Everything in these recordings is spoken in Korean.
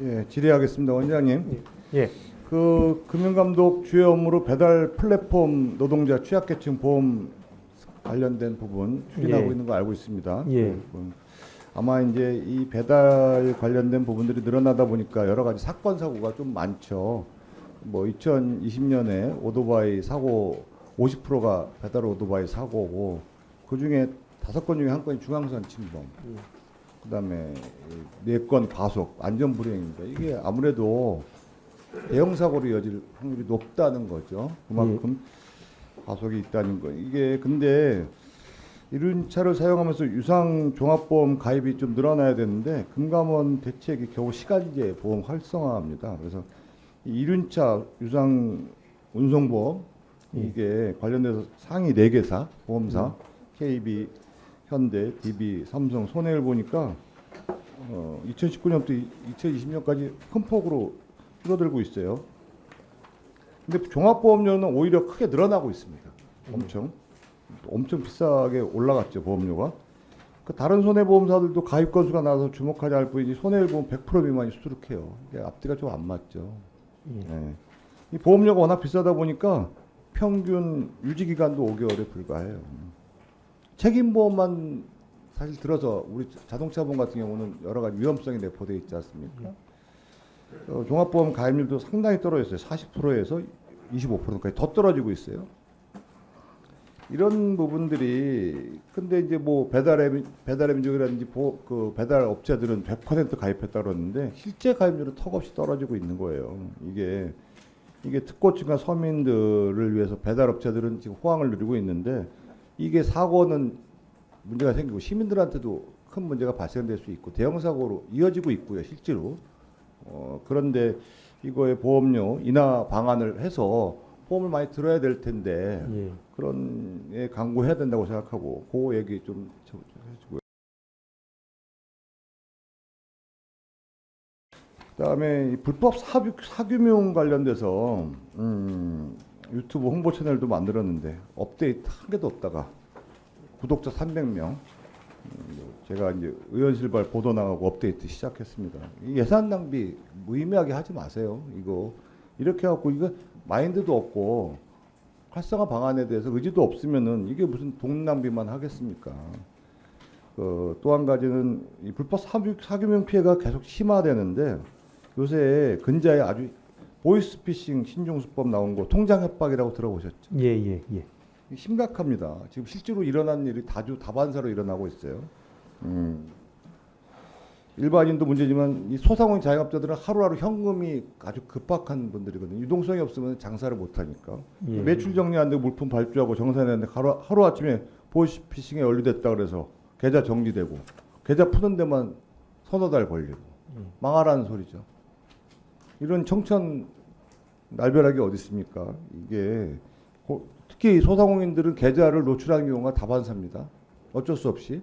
예, 질의하겠습니다. 원장님. 예. 그 금융감독 주요 업무로 배달 플랫폼 노동자 취약계층 보험 관련된 부분 추진하고 예. 있는 거 알고 있습니다. 예. 그 부분. 아마 이제 이 배달 관련된 부분들이 늘어나다 보니까 여러 가지 사건 사고가 좀 많죠. 뭐 2020년에 오토바이 사고 50%가 배달 오토바이 사고고 그 중에 5건 중에 한 건이 중앙선 침범. 그다음에 4건 과속 안전 불이행입니다. 이게 아무래도 대형 사고로 이어질 확률이 높다는 거죠. 그만큼 과속이 있다는 거. 이게 근데 이런 차를 사용하면서 유상 종합보험 가입이 좀 늘어나야 되는데 금감원 대책이 겨우 시간제 보험 활성화합니다. 그래서 이 이륜차 유상 운송보험 이게 관련돼서 상위 4개사 보험사 KB, 현대, DB, 삼성, 손해를 보니까 2019년부터 2020년까지 큰 폭으로 줄어들고 있어요. 근데 종합보험료는 오히려 크게 늘어나고 있습니다. 엄청 비싸게 올라갔죠, 보험료가. 그 다른 손해보험사들도 가입 건수가 나와서 주목하지 않을 뿐이지 손해를 보면 100% 미만이 수두룩해요. 이게 앞뒤가 좀 안 맞죠. 네. 이 보험료가 워낙 비싸다 보니까 평균 유지기간도 5개월에 불과해요. 책임보험만 사실 들어서 우리 자동차 보험 같은 경우는 여러 가지 위험성이 내포되어 있지 않습니까? 종합보험 가입률도 상당히 떨어졌어요. 40%에서 25%까지 더 떨어지고 있어요. 이런 부분들이 근데 이제 뭐 배달의 민족이라든지 그 배달 업체들은 100% 가입했다 그러는데 실제 가입률은 턱없이 떨어지고 있는 거예요. 이게 특고층과 서민들을 위해서 배달 업체들은 지금 호황을 누리고 있는데 이게 사고는 문제가 생기고 시민들한테도 큰 문제가 발생될 수 있고 대형 사고로 이어지고 있고요, 실제로. 그런데 이거에 보험료 인하 방안을 해서 보험을 많이 들어야 될 텐데 그런 예, 강구해야 된다고 생각하고 그 얘기 좀 해주고요. 그다음에 이 불법 사규명 관련돼서 유튜브 홍보 채널도 만들었는데 업데이트 한 개도 없다가 구독자 300명 제가 이제 의원실발 보도 나가고 업데이트 시작했습니다. 예산 낭비 무의미하게 하지 마세요. 이거 이렇게 해갖고 이거 마인드도 없고 활성화 방안에 대해서 의지도 없으면은 이게 무슨 돈 낭비만 하겠습니까? 또 한 가지는 이 불법 사규명 피해가 계속 심화되는데 요새 근자에 아주 보이스피싱 신종수법 나온 거 통장 협박이라고 들어보셨죠? 예. 심각합니다. 지금 실제로 일어난 일이 다반사로 일어나고 있어요. 일반인도 문제지만 이 소상공인 자영업자들은 하루하루 현금이 아주 급박한 분들이거든요. 유동성이 없으면 장사를 못하니까. 매출 정리 안 되고 물품 발주하고 정산했는데 하루아침에 보이스피싱에 연루됐다 그래서 계좌 정지되고 계좌 푸는 데만 서너 달 걸리고 망하라는 소리죠. 이런 청천날벼락이 어디 있습니까? 이게 특히 소상공인들은 계좌를 노출하는 경우가 다반사입니다. 어쩔 수 없이.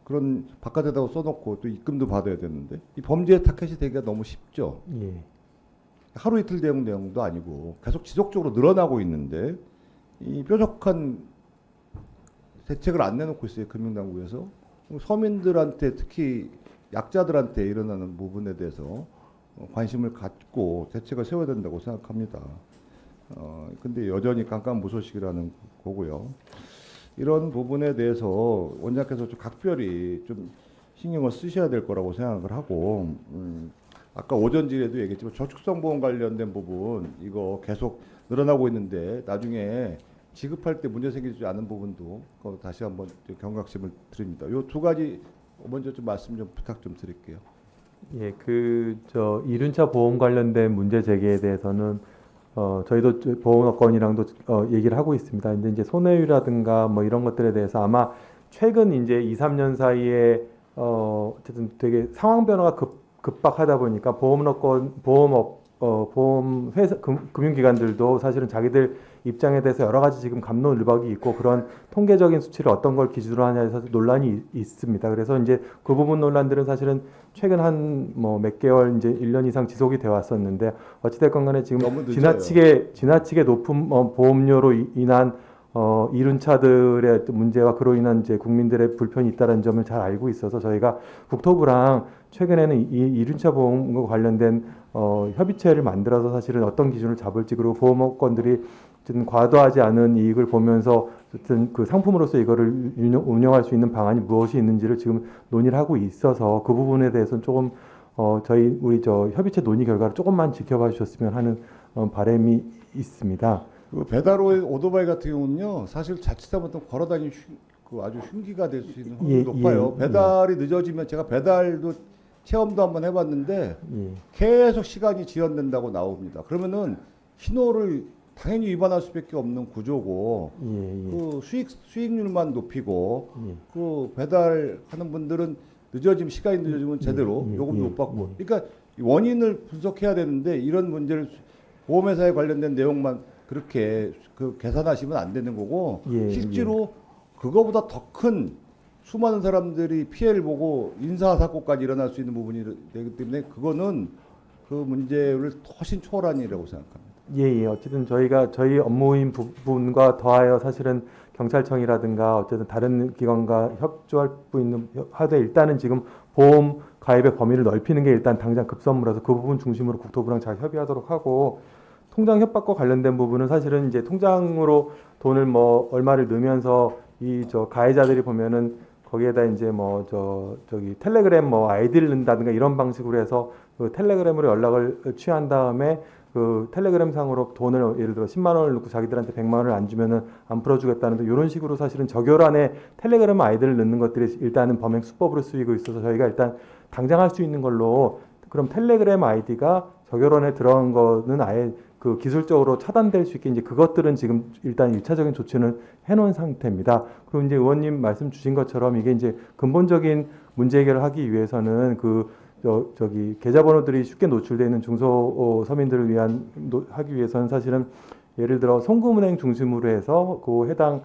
그런 바깥에다가 써놓고 또 입금도 받아야 되는데 이 범죄의 타켓이 되기가 너무 쉽죠. 하루 이틀 내용도 아니고 계속 지속적으로 늘어나고 있는데 이 뾰족한 대책을 안 내놓고 있어요. 금융당국에서. 서민들한테 특히 약자들한테 일어나는 부분에 대해서 관심을 갖고 대책을 세워야 된다고 생각합니다. 근데 여전히 깜깜무소식이라는 거고요. 이런 부분에 대해서 원장께서 좀 각별히 좀 신경을 쓰셔야 될 거라고 생각을 하고 아까 오전 질의에도 얘기했지만 저축성보험 관련된 부분 이거 계속 늘어나고 있는데 나중에 지급할 때 문제 생기지 않은 부분도 다시 한번 경각심을 드립니다. 이 두 가지 먼저 좀 말씀 좀 부탁 좀 드릴게요. 예, 이륜차 보험 관련된 문제 제기에 대해서는 저희도 보험업권이랑도 얘기를 하고 있습니다. 근데 이제 손해율이라든가 뭐 이런 것들에 대해서 아마 최근 이제 2, 3년 사이에 어쨌든 되게 상황 변화가 급박하다 보니까 보험 회사 금융기관들도 사실은 자기들 입장에 대해서 여러 가지 지금 갑론을박이 있고 그런 통계적인 수치를 어떤 걸 기준으로 하냐에서 논란이 있습니다. 그래서 이제 그 부분 논란들은 사실은 최근 한 뭐 몇 개월 이제 1년 이상 지속이 되어 왔었는데 어찌됐건 간에 지금 지나치게 높은 보험료로 인한 이륜차들의 어떤 문제와 그로 인한 이제 국민들의 불편이 있다는 점을 잘 알고 있어서 저희가 국토부랑 최근에는 이 이륜차 보험과 관련된 협의체를 만들어서 사실은 어떤 기준을 잡을지 그리고 보험업권들이 어쨌든 과도하지 않은 이익을 보면서 어쨌든 그 상품으로서 이거를 운영할 수 있는 방안이 무엇이 있는지를 지금 논의를 하고 있어서 그 부분에 대해서는 조금 우리 저 협의체 논의 결과를 조금만 지켜봐 주셨으면 하는 바람이 있습니다. 그 배달 오토바이 같은 경우는요, 사실 자칫하면 걸어다니는 그 아주 흉기가 될 수 있는 확률이 예, 높아요. 예, 배달이 늦어지면 제가 배달도 체험도 한번 해봤는데 예, 계속 시간이 지연된다고 나옵니다. 그러면은 신호를 당연히 위반할 수밖에 없는 구조고 예, 예, 그 수익률만 높이고 예. 그 배달하는 분들은 늦어지면 시간이 늦어지면 제대로 예, 요금도 예, 못 받고 예. 그러니까 이 원인을 분석해야 되는데 이런 문제를 보험회사에 관련된 내용만 그렇게 그 계산하시면 안 되는 거고 예, 실제로 그거보다 더 큰 수많은 사람들이 피해를 보고 인사사고까지 일어날 수 있는 부분이 되기 때문에 그거는 그 문제를 훨씬 초월한 일이라고 생각합니다. 예, 예. 어쨌든 저희가 저희 업무인 부분과 더하여 사실은 경찰청이라든가 어쨌든 다른 기관과 협조할 수 있는 하되 일단은 지금 보험 가입의 범위를 넓히는 게 일단 당장 급선무라서 그 부분 중심으로 국토부랑 잘 협의하도록 하고 통장 협박과 관련된 부분은 사실은 이제 통장으로 돈을 뭐 얼마를 넣으면서 이 저 가해자들이 보면은 거기에다 이제 뭐 저기 텔레그램 뭐 아이디를 넣는다든가 이런 방식으로 해서 그 텔레그램으로 연락을 취한 다음에 그 텔레그램 상으로 돈을 예를 들어 10만 원을 넣고 자기들한테 100만 원을 안 주면은 안 풀어주겠다는 이런 식으로 사실은 적요란에 텔레그램 아이디를 넣는 것들이 일단은 범행 수법으로 쓰이고 있어서 저희가 일단 당장 할 수 있는 걸로 그럼 텔레그램 아이디가 적요란에 들어간 거는 아예 그 기술적으로 차단될 수 있게 이제 그것들은 지금 일단 1차적인 조치는 해놓은 상태입니다. 그리고 이제 의원님 말씀 주신 것처럼 이게 이제 근본적인 문제 해결을 하기 위해서는 저기 계좌번호들이 쉽게 노출되어 있는 중소서민들을 위한 하기 위해서는 사실은 예를 들어 송금은행 중심으로 해서 그 해당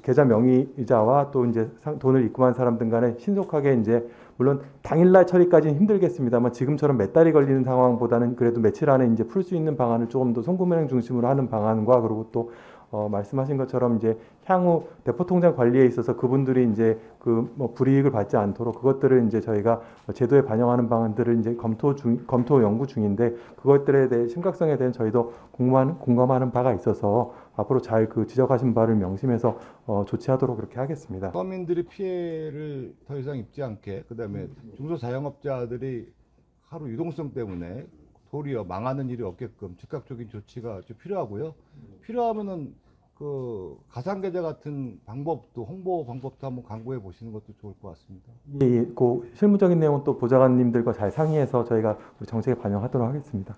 계좌 명의자와 또 이제 돈을 입금한 사람들 간에 신속하게 이제 물론 당일날 처리까지는 힘들겠습니다만 지금처럼 몇 달이 걸리는 상황보다는 그래도 며칠 안에 이제 풀 수 있는 방안을 조금 더 송금은행 중심으로 하는 방안과 그리고 또 말씀하신 것처럼 이제 향후 대포통장 관리에 있어서 그분들이 이제 그 뭐 불이익을 받지 않도록 그것들을 이제 저희가 제도에 반영하는 방안들을 이제 검토 연구 중인데 그것들에 대해 심각성에 대한 저희도 공감하는 바가 있어서 앞으로 잘 그 지적하신 바를 명심해서 조치하도록 그렇게 하겠습니다. 서민들이 피해를 더 이상 입지 않게 그다음에 중소자영업자들이 하루 유동성 때문에 도리어 망하는 일이 없게끔 즉각적인 조치가 좀 필요하고요. 필요하면은 그 가상계좌 같은 방법도 홍보 방법도 한번 강구해 보시는 것도 좋을 것 같습니다. 예, 예. 그 실무적인 내용은 또 보좌관님들과 잘 상의해서 저희가 우리 정책에 반영하도록 하겠습니다.